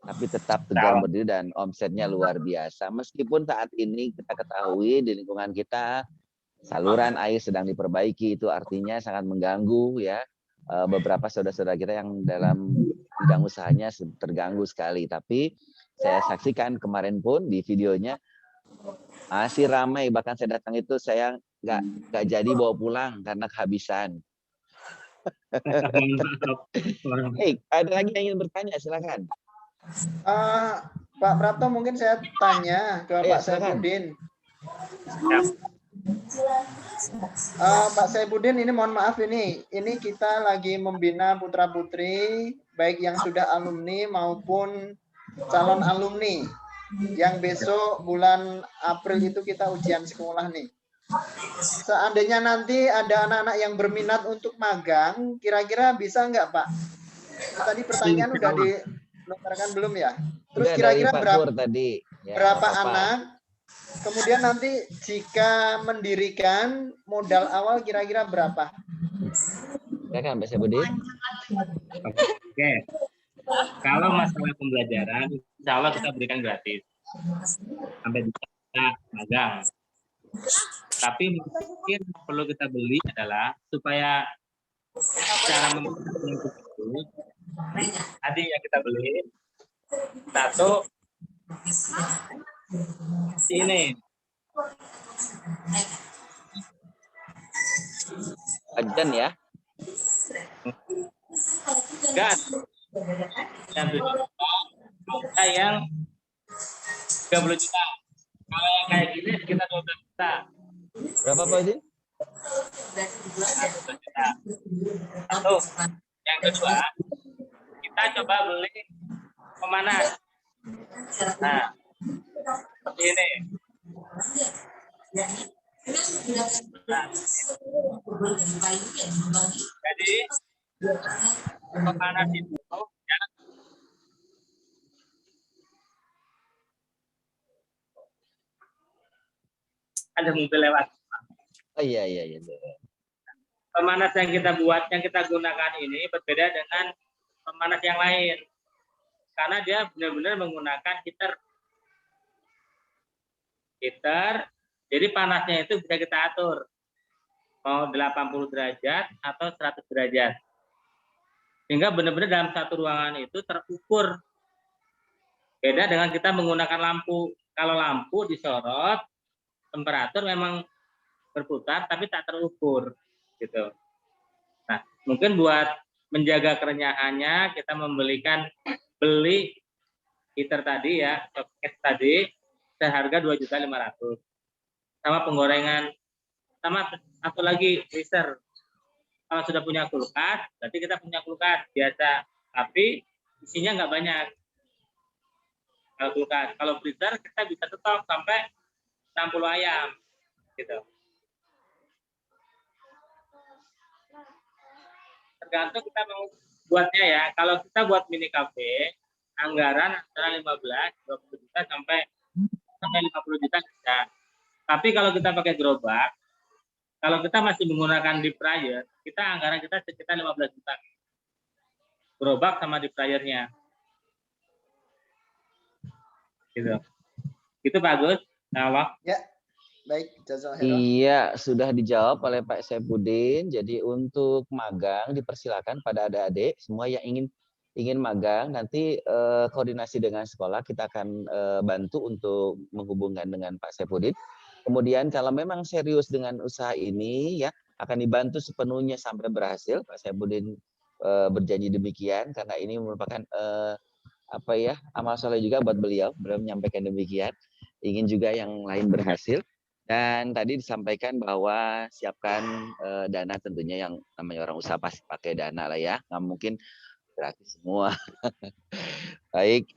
Tapi tetap tegar berdiri dan omsetnya luar biasa. Meskipun saat ini kita ketahui di lingkungan kita saluran air sedang diperbaiki, itu artinya sangat mengganggu ya beberapa saudara-saudara kita yang dalam bidang usahanya terganggu sekali. Tapi saya saksikan kemarin pun di videonya masih ramai, bahkan saya datang itu saya nggak jadi bawa pulang karena kehabisan. Hey, ada lagi yang ingin bertanya, silakan. Pak Prapto, mungkin saya tanya ke Pak Saifuddin. Pak Saifuddin, ini mohon maaf ini kita lagi membina putra-putri baik yang sudah alumni maupun calon alumni yang besok bulan April itu kita ujian sekolah nih. Seandainya nanti ada anak-anak yang berminat untuk magang, kira-kira bisa nggak Pak? Tadi pertanyaan udah dilontarkan belum ya? Terus kira-kira berapa anak? Kemudian nanti jika mendirikan modal awal kira-kira berapa? Silakan Pak Saifuddin. Oke. Kalau masalah pembelajaran, insya Allah kita berikan gratis. Sampai bisa magang. Tapi mungkin perlu kita beli adalah supaya cara membuat tadi yang kita beli satu ini Ajan ya. gas yang 7 juta, ada yang 30 juta. Kalau yang kayak gini sekitar 12 juta. Berapa Pak Udin? 12 juta. Satu. Yang kedua, kita coba beli pemanas. Nah, seperti ini. Nah, jadi pemanas itu ya, ada mobil lewat. Oh iya. Pemanas yang kita buat, yang kita gunakan ini berbeda dengan pemanas yang lain. Karena dia benar-benar menggunakan heater. Jadi panasnya itu bisa kita atur. Mau 80 derajat atau 100 derajat. Sehingga benar-benar dalam satu ruangan itu terukur. Beda dengan kita menggunakan lampu. Kalau lampu disorot, temperatur memang berputar tapi tak terukur. Gitu. Nah, mungkin buat menjaga kerenyahannya kita beli heater tadi ya, soket tadi seharga 2.500.000. Sama penggorengan, sama satu lagi freezer. Kalau sudah punya kulkas, berarti kita punya kulkas biasa, tapi isinya nggak banyak. Kalau kulkas, kalau freezer kita bisa stok sampai 60 ayam, gitu. Tergantung kita mau buatnya ya. Kalau kita buat mini cafe, anggaran antara 15-20 juta sampai 50 juta bisa. Tapi kalau kita pakai gerobak, kalau kita masih menggunakan deep fryer, kita anggaran kita sekitar 15 juta. Gerobak sama deep fryernya. Gitu. Itu bagus. Nah, Ya, baik. Jazakallah. Iya, sudah dijawab oleh Pak Saifuddin. Jadi untuk magang dipersilakan pada adik-adik semua yang ingin magang, nanti koordinasi dengan sekolah, kita akan bantu untuk menghubungkan dengan Pak Saifuddin. Kemudian kalau memang serius dengan usaha ini ya akan dibantu sepenuhnya sampai berhasil. Pak Saifuddin berjanji demikian karena ini merupakan amal soleh juga buat beliau menyampaikan demikian. Ingin juga yang lain berhasil. Dan tadi disampaikan bahwa siapkan dana, tentunya yang namanya orang usaha pasti pakai dana lah ya, nggak mungkin gratis semua. Baik,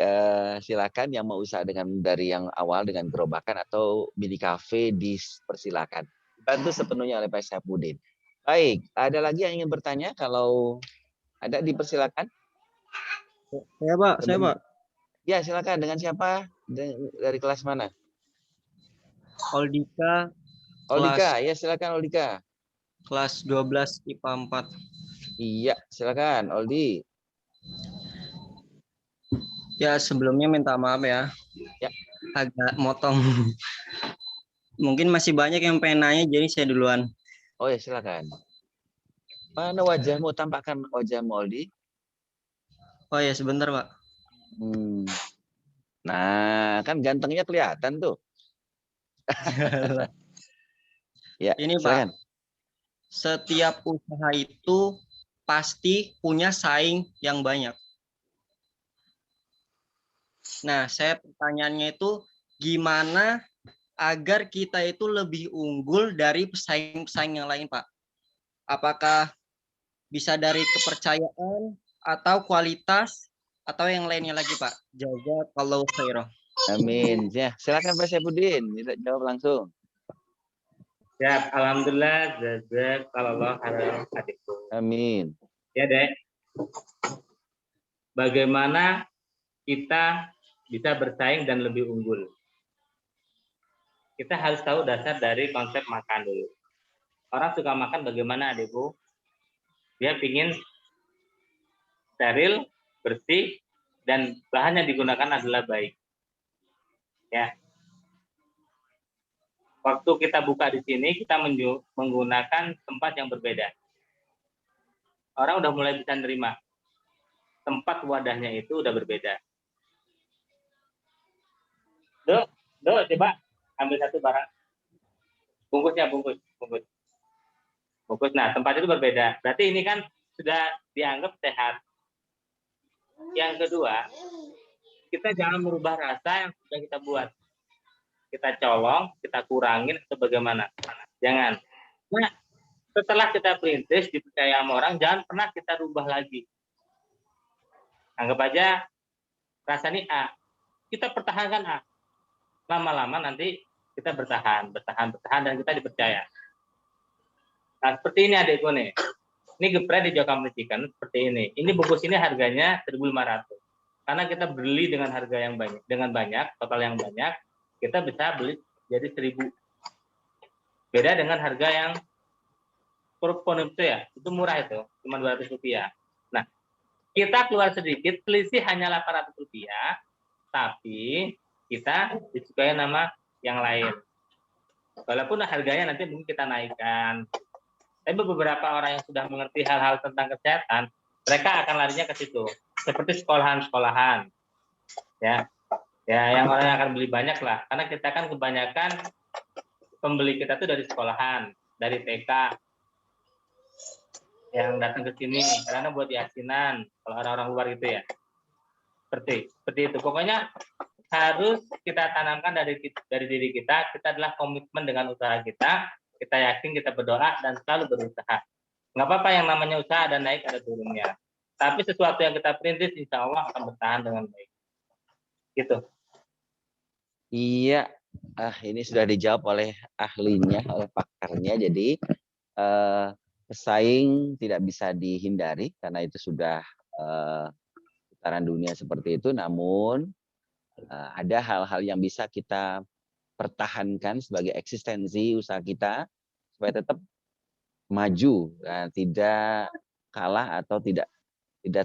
silakan yang mau usaha dari yang awal dengan gerobakan atau mini cafe dipersilakan. Bantu sepenuhnya oleh Pak Saifuddin. Baik, ada lagi yang ingin bertanya? Kalau ada dipersilakan. Saya Pak. Ya, silakan. Dengan siapa? Dari kelas mana? Oldika. Oldika, ya silakan Oldika. Kelas 12 IPA 4. Iya, silakan Oldi. Ya, sebelumnya minta maaf ya. Ya. Agak motong. Mungkin masih banyak yang pengen nanya, jadi saya duluan. Oh ya, silakan. Mana wajahmu? Tampakkan wajahmu, Oldi. Oh ya, sebentar, Pak. Nah, kan gantengnya kelihatan tuh. Ya, ini silakan. Pak, setiap usaha itu pasti punya saing yang banyak. Nah, saya pertanyaannya itu gimana agar kita itu lebih unggul dari pesaing-pesaing yang lain, Pak? Apakah bisa dari kepercayaan atau kualitas atau yang lainnya lagi, Pak? Jazakallahu khairan. Amin. Ya, silakan Pak Saifuddin, jawab langsung. Ya, alhamdulillah, jazakallahu khairan. Amin. Ya, Dek. Bagaimana kita bisa bersaing dan lebih unggul? Kita harus tahu dasar dari konsep makan dulu. Orang suka makan bagaimana, Adikku? Dia ingin steril, bersih, dan bahan yang digunakan adalah baik. Ya. Waktu kita buka di sini, kita menggunakan tempat yang berbeda. orang udah mulai bisa nerima. Tempat wadahnya itu udah berbeda. Dok, coba ambil satu barang. Bungkusnya, bungkus. Nah, tempat itu berbeda. Berarti ini kan sudah dianggap sehat. Yang kedua, kita jangan merubah rasa yang sudah kita buat. Kita colong, kita kurangin, atau bagaimana. Jangan. Nah, setelah kita perintis, dipercaya sama orang, jangan pernah kita rubah lagi. Anggap aja rasa ini A. Kita pertahankan A. Lama-lama nanti kita bertahan, dan kita dipercaya. Nah, seperti ini adikku nih. Ini geprek di Jokam Chicken seperti ini. Ini bungkus ini harganya 1.500. Karena kita beli dengan harga yang banyak, total yang banyak, kita bisa beli jadi 1.000. Beda dengan harga yang Purponum itu ya, itu murah itu, cuma Rp200. Nah, kita keluar sedikit, selisih hanya Rp800, tapi kita disukai nama yang lain. Walaupun harganya nanti mungkin kita naikkan. Tapi beberapa orang yang sudah mengerti hal-hal tentang kesehatan, mereka akan larinya ke situ. Seperti sekolahan-sekolahan. Ya, yang orang yang akan beli banyak lah. Karena kita kan kebanyakan pembeli kita tuh dari sekolahan, dari TK, yang datang ke sini karena buat yasinan kalau orang-orang luar gitu ya. Seperti itu. Pokoknya harus kita tanamkan dari diri kita adalah komitmen dengan usaha kita yakin, kita berdoa dan selalu berusaha. Nggak apa-apa yang namanya usaha, ada naik ada turunnya. Tapi sesuatu yang kita perintis insya Allah akan bertahan dengan baik. Gitu. Iya, ini sudah dijawab oleh ahlinya, oleh pakarnya. Jadi pesaing tidak bisa dihindari karena itu sudah putaran dunia seperti itu. Namun ada hal-hal yang bisa kita pertahankan sebagai eksistensi usaha kita supaya tetap maju, tidak kalah atau tidak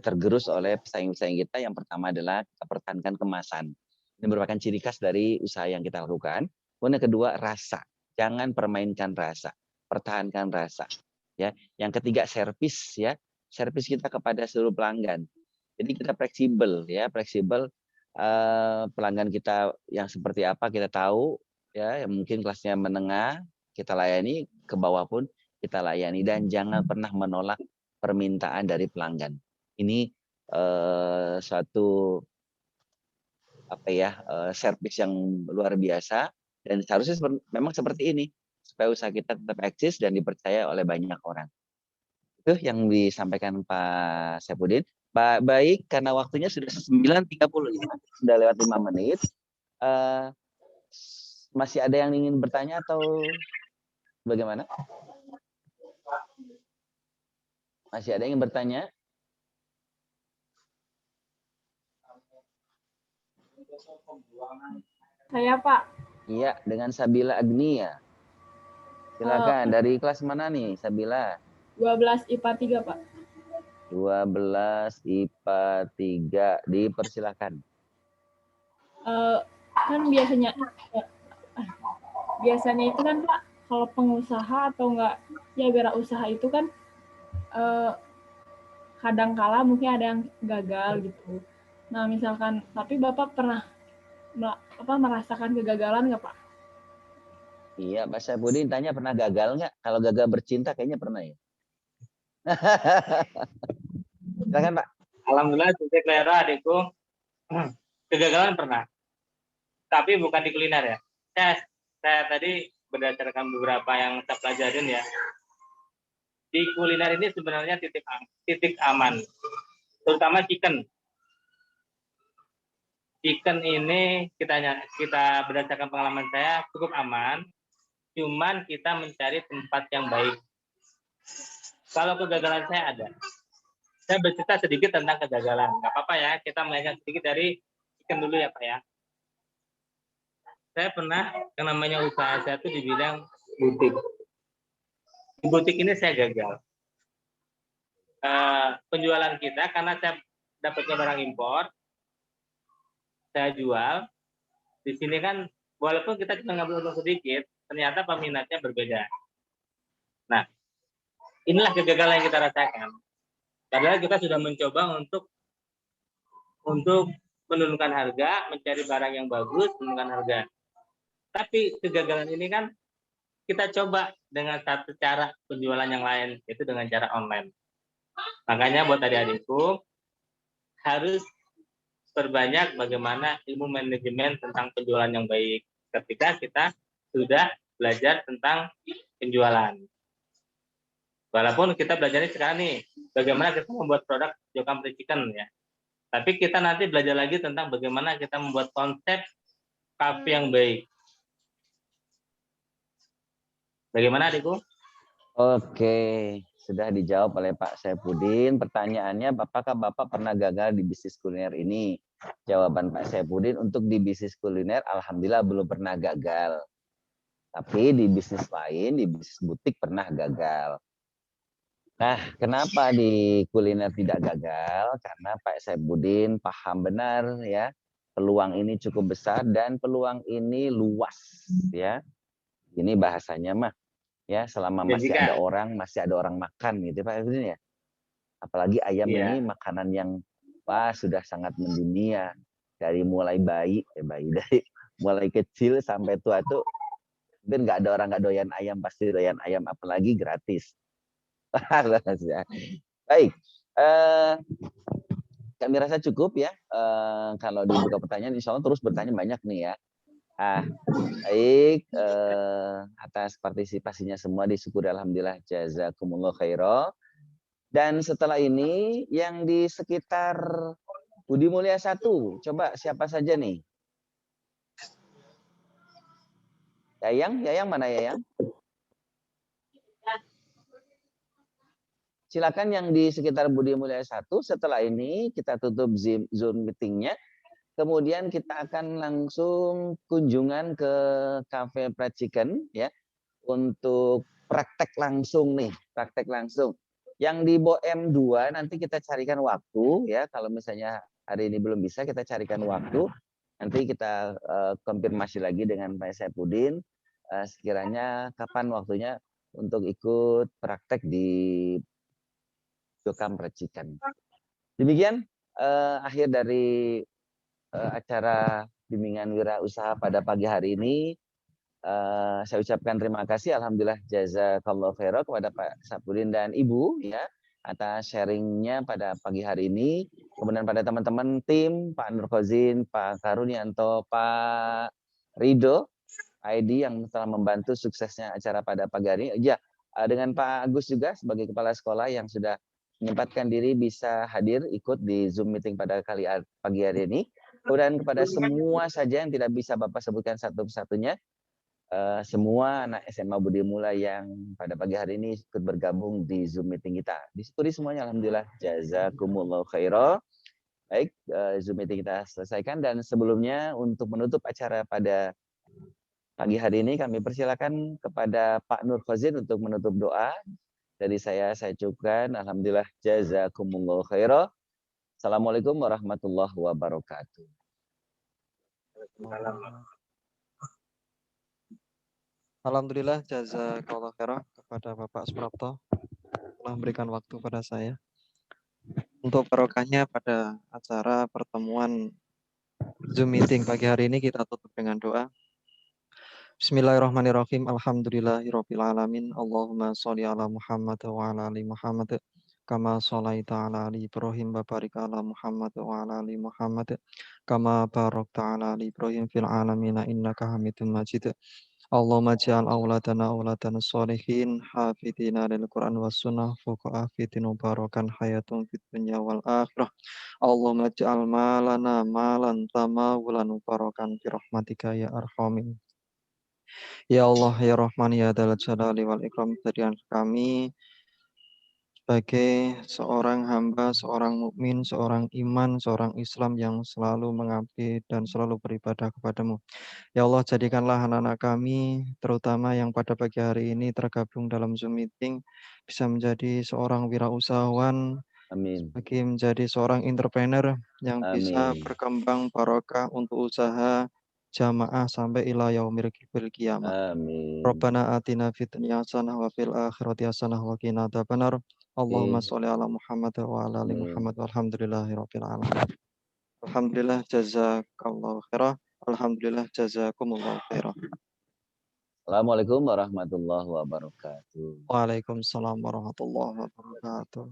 tergerus oleh pesaing-pesaing kita. Yang pertama adalah kita pertahankan kemasan. Ini merupakan ciri khas dari usaha yang kita lakukan. Kemudian yang kedua, rasa. Jangan permainkan rasa, pertahankan rasa. Ya, yang ketiga servis ya, servis kita kepada seluruh pelanggan. Jadi kita fleksibel ya, pelanggan kita yang seperti apa kita tahu ya, yang mungkin kelasnya menengah kita layani, ke bawah pun kita layani, dan jangan pernah menolak permintaan dari pelanggan. Ini suatu servis yang luar biasa dan seharusnya memang seperti ini supaya usaha kita tetap eksis dan dipercaya oleh banyak orang. Itu yang disampaikan Pak Saifuddin. Baik, karena waktunya sudah 9.30 ya, sudah lewat 5 menit. Masih ada yang ingin bertanya atau bagaimana? Masih ada yang ingin bertanya? Saya, Pak. Iya, dengan Sabila Agnia. Silakan. Dari kelas mana nih, Sabila? 12 IPA 3, Pak. 12 IPA 3. Dipersilakan. Kan biasanya itu kan, Pak, kalau pengusaha atau enggak ya wirausaha itu kan kadang kala mungkin ada yang gagal gitu. Nah, misalkan, tapi Bapak pernah merasakan kegagalan nggak, Pak? Iya, Pak Saifuddin tanya pernah gagal nggak? Kalau gagal bercinta kayaknya pernah ya. Silakan, Pak. Alhamdulillah, sukses Lera adikku. Kegagalan pernah. Tapi bukan di kuliner ya. Saya tadi berdasarkan beberapa yang saya pelajarin ya. Di kuliner ini sebenarnya titik aman. Terutama chicken. Chicken ini kita berdasarkan pengalaman saya cukup aman. Cuman kita mencari tempat yang baik. Kalau kegagalan saya ada. Saya bercerita sedikit tentang kegagalan. Nggak apa-apa ya, kita melihat sedikit dari chicken dulu ya Pak ya. Saya pernah, yang namanya usaha saya itu di bidang butik. Di butik ini saya gagal. Penjualan kita, karena saya dapatnya barang impor, saya jual. Di sini kan, walaupun kita cuma ngambil untung sedikit, ternyata peminatnya berbeda. Nah, inilah kegagalan yang kita rasakan. Padahal kita sudah mencoba untuk menurunkan harga, mencari barang yang bagus, menurunkan harga. Tapi kegagalan ini kan kita coba dengan satu cara penjualan yang lain, yaitu dengan cara online. Makanya buat adik-adikku harus perbanyak bagaimana ilmu manajemen tentang penjualan yang baik ketika kita sudah belajar tentang penjualan. Walaupun kita belajarnya sekarang nih, bagaimana kita membuat produk Jokam Fried Chicken ya. Tapi kita nanti belajar lagi tentang bagaimana kita membuat konsep kafe yang baik. Bagaimana adikku? Oke, sudah dijawab oleh Pak Saifuddin. Pertanyaannya, apakah Bapak pernah gagal di bisnis kuliner ini? Jawaban Pak Saifuddin, untuk di bisnis kuliner, alhamdulillah belum pernah gagal. Tapi di bisnis lain, di bisnis butik pernah gagal. Nah, kenapa di kuliner tidak gagal? Karena Pak Saifuddin paham benar ya, peluang ini cukup besar dan peluang ini luas ya. Ini bahasanya mah ya, selama masih ada orang makan gitu Pak Saifuddin ya. Apalagi ayam ini makanan yang sudah sangat mendunia, dari mulai bayi dari mulai kecil sampai tua tuh hampir nggak ada orang nggak doyan ayam, pasti doyan ayam, apalagi gratis. Baik, kami rasa cukup ya. Kalau dibuka pertanyaan, insya Allah terus bertanya banyak nih ya. Baik, atas partisipasinya semua disyukuri, alhamdulillah, jazakumullah khairan. Dan setelah ini yang di sekitar Budi Mulia 1, coba siapa saja nih? Yayang mana Yayang? Silakan yang di sekitar Budi Mulia 1. Setelah ini kita tutup Zoom meetingnya. Kemudian kita akan langsung kunjungan ke Cafe Fried Chicken ya, untuk praktek langsung nih, praktek langsung. Yang di BOM 2 nanti kita carikan waktu ya. Kalau misalnya hari ini belum bisa, kita carikan waktu. Nanti kita konfirmasi lagi dengan Pak Saifuddin sekiranya kapan waktunya untuk ikut praktek di Jokam Fried Chicken. Demikian akhir dari acara bimbingan wirausaha pada pagi hari ini. Saya ucapkan terima kasih, alhamdulillah, jazakallahu khairan kepada Pak Saifuddin dan Ibu ya atas sharingnya pada pagi hari ini. Kemudian pada teman-teman tim, Pak Nurkhozin, Pak Karunianto, Pak Rido, ID yang telah membantu suksesnya acara pada pagi hari ini. Ya, dengan Pak Agus juga sebagai kepala sekolah yang sudah menyempatkan diri bisa hadir ikut di Zoom meeting pada pagi hari ini. Kemudian kepada semua saja yang tidak bisa Bapak sebutkan satu persatunya, semua anak SMA Budi Mula yang pada pagi hari ini ikut bergabung di Zoom meeting kita. Disyukuri semuanya, alhamdulillah, jazakumullah khairan. Baik, Zoom meeting kita selesaikan, dan sebelumnya untuk menutup acara pada pagi hari ini kami persilakan kepada Pak Nurkhozin untuk menutup doa. Dari saya cukupkan, alhamdulillah, jazakumullah khairan. Assalamualaikum warahmatullahi wabarakatuh. Alhamdulillah, jazakallahu khairan kepada Bapak Suprapto telah memberikan waktu pada saya. Untuk barokahnya pada acara pertemuan Zoom meeting pagi hari ini kita tutup dengan doa. Bismillahirrahmanirrahim. Alhamdulillahirabbil alamin. Allahumma sholli ala Muhammad wa ala ali Muhammad kama sholaita ala ali Ibrahim wa barik ala Muhammad wa ala ali Muhammad kama barakta ala ali Ibrahim fil alamin innaka Hamidum Majid. Allahumma ja'al auladana auladana sholihin hafidina lil Qur'an was sunnah fuqa afidin barakan hayatun fid dunya wal akhirah. Allahumma ja'al malana malan tamawulan barakan fi rahmatika ya arhamin. Ya Allah, ya Rahman, ya Dzal Jalali wal Ikram, jadikan kami sebagai seorang hamba, seorang mukmin, seorang iman, seorang Islam yang selalu mengabdi dan selalu beribadah kepadamu. Ya Allah, jadikanlah anak-anak kami, terutama yang pada pagi hari ini tergabung dalam Zoom meeting, bisa menjadi seorang wirausahawan, bagi menjadi seorang entrepreneur yang bisa berkembang barokah untuk usaha jamaah sampai ila yaumil qiyamah. Rabbana atina fid dunya hasanah wa fil akhirati hasanah wa qina adzabannar. Allahumma Oke. sholli ala Muhammad wa ala ali Amin. Muhammad walhamdulillahirabbil alamin. Alhamdulillah jazakallahu khairah. Alhamdulillah jazakumullahu khairah. Assalamualaikum warahmatullahi wabarakatuh. Waalaikumsalam warahmatullahi wabarakatuh.